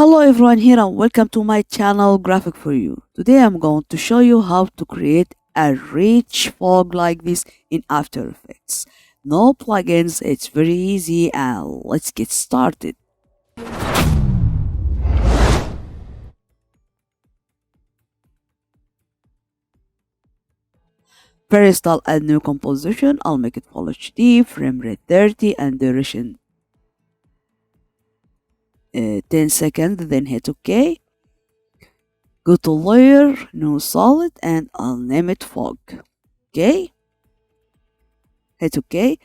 Hello everyone here and welcome to my channel Graphic for You. Today I'm going to show you how to create a rich fog like this in After Effects. No plugins, it's very easy and let's get started. First I'll add new composition, I'll make it full HD, frame rate 30 and duration 10 seconds, then hit OK. Go to layer, new solid and I'll name it fog. Okay, hit OK.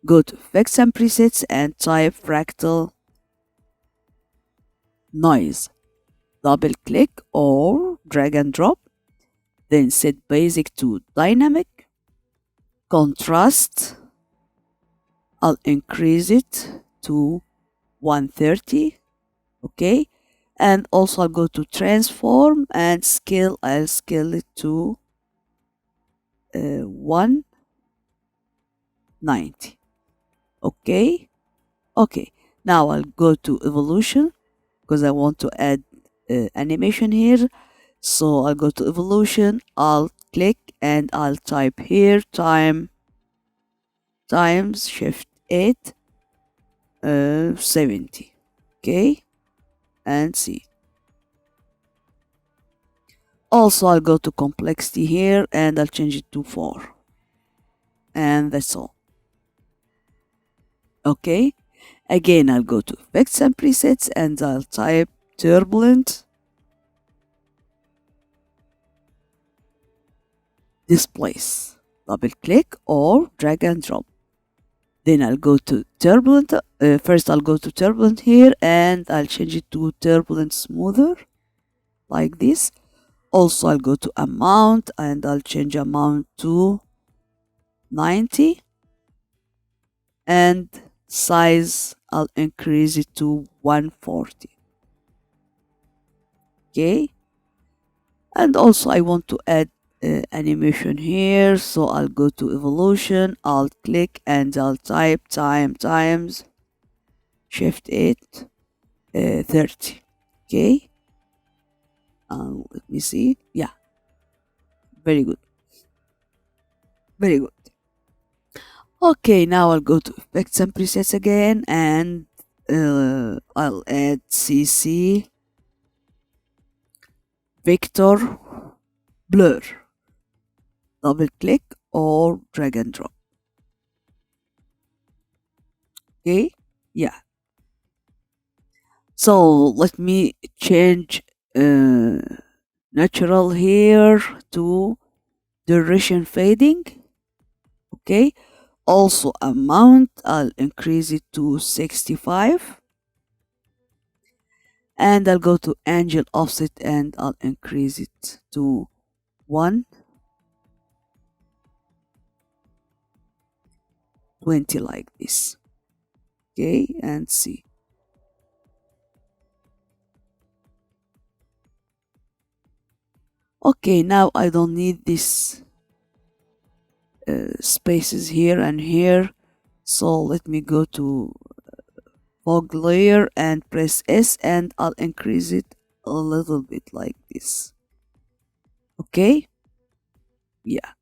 Go to effects and presets and type fractal noise. Double click or drag and drop. Then set basic to dynamic. Contrast, I'll increase it to 130. Okay. And also I'll go to transform and scale. I'll scale it to 190. Okay. Okay. Now I'll go to evolution because I want to add animation here. So I'll go to evolution, I'll click and I'll type here times shift 8 70. Okay, and see. Also I'll go to complexity here and I'll change it to 4. And that's all. Okay, again I'll go to effects and presets and I'll type turbulent displace. Double click or drag and drop. Then I'll go to turbulent. First I'll go to turbulent here and I'll change it to turbulent smoother like this. Also I'll go to amount and I'll change amount to 90 and size I'll increase it to 140. Okay, and also I want to add animation here, so I'll go to evolution, I'll click and I'll type times shift 8 30. Okay, let me see. Yeah, very good, very good. Okay, now I'll go to effects and presets again and I'll add CC vector blur. Double click or drag and drop. Okay, yeah. So let me change natural here to duration fading. Okay, also amount I'll increase it to 65 and I'll go to angle offset and I'll increase it to 120 like this. Okay, and see. Okay, now I don't need this spaces here and here, so let me go to fog layer and press S and I'll increase it a little bit like this. Okay, yeah.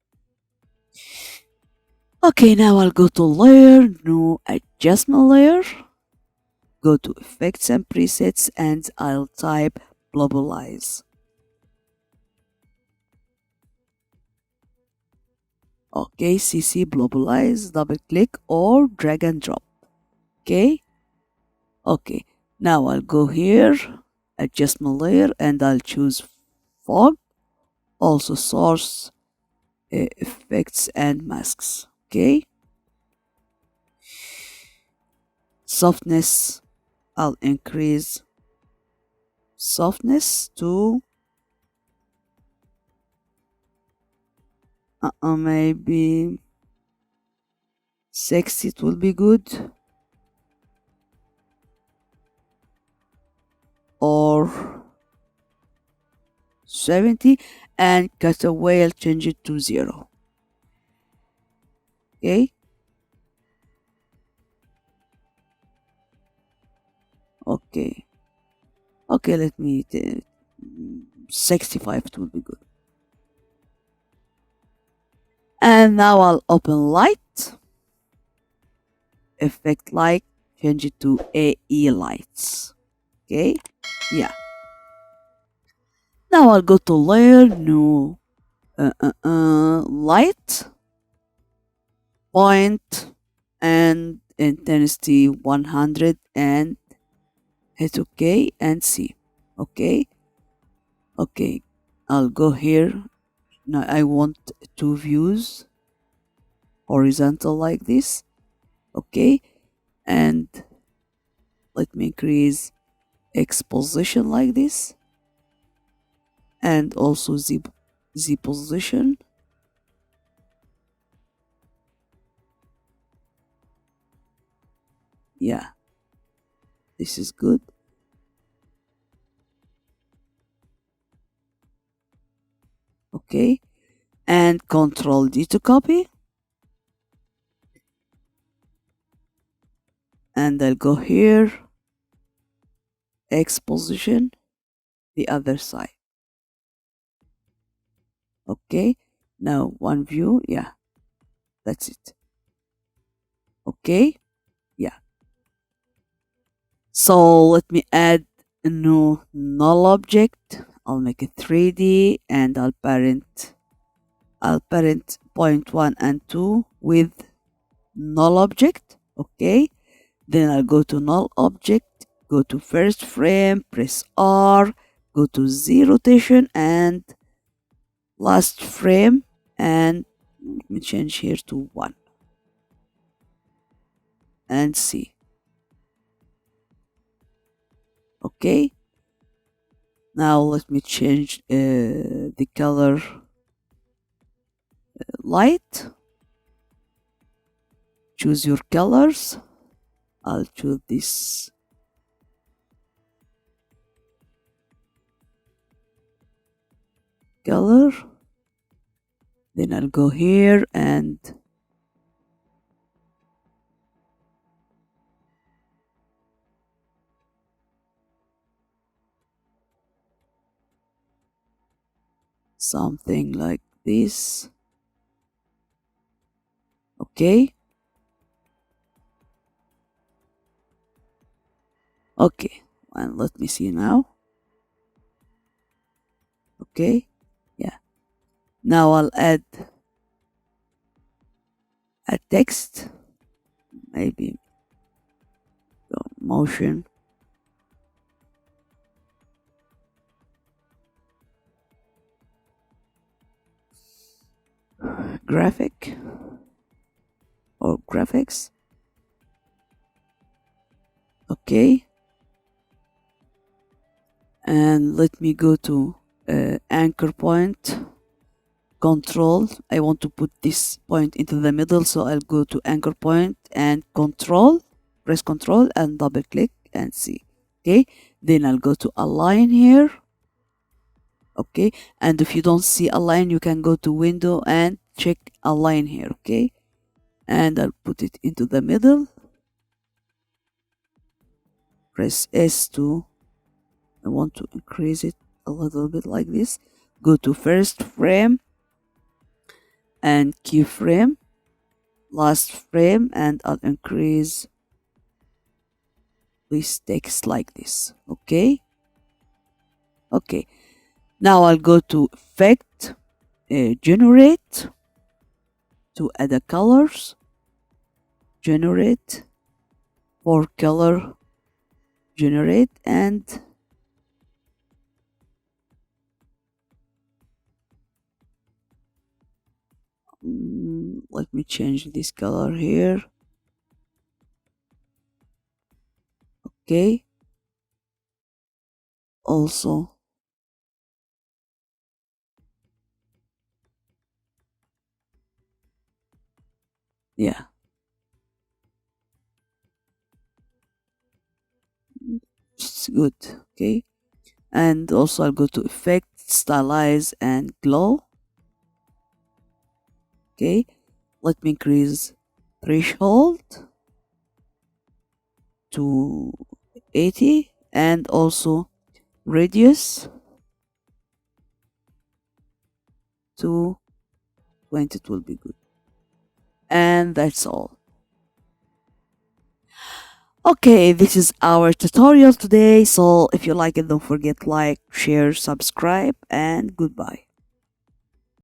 Okay, now I'll go to layer, new adjustment layer, go to effects and presets and I'll type globalize. Okay, CC globalize, double click or drag and drop. Okay, okay, now I'll go here, adjustment layer and I'll choose fog, also source, effects and masks. Okay, softness, I'll increase softness to maybe 60, it will be good, or 70, and cutaway I'll change it to 0. Okay, okay, Okay, let me 65, it will be good. And now I'll open light, effect light, change it to AE lights. Okay, yeah. Now I'll go to layer, new light, point, and intensity 100, and hit OK and see. Okay, okay. I'll go here. Now I want two views horizontal like this. Okay, and let me increase X position like this, and also Z position. Yeah, this is good. Okay, and Control D to copy, and I'll go here, X position, the other side. Okay, now one view. Yeah, that's it. Okay, yeah. So let me add a new null object. I'll make it 3D, and I'll parent point 1 and 2 with null object. Okay, then I'll go to null object, go to first frame, press R, go to Z rotation and last frame, and let me change here to 1 and see. Okay, now let me change the color light. Choose your colors. I'll choose this color. Then I'll go here and something like this. Okay, okay, and let me see now. Okay, yeah. Now I'll add a text, maybe motion graphic or graphics. Okay, and let me go to anchor point, control. I want to put this point into the middle, so I'll go to anchor point and control, press control and double click and see. Okay, then I'll go to align here. Okay, and if you don't see align, you can go to window and check align here. Okay, and I'll put it into the middle, press S to, I want to increase it a little bit like this. Go to first frame and keyframe, last frame, and I'll increase this text like this. Okay, okay. Now I'll go to effect, generate, to add the colors, generate for color, generate, and let me change this color here. Okay, also yeah, it's good. Okay, and also I'll go to effect, stylize and glow. Okay, let me increase threshold to 80 and also radius to 20, it will be good. And that's all. Okay, this is our tutorial today. So if you like it, don't forget like, share, subscribe, and goodbye.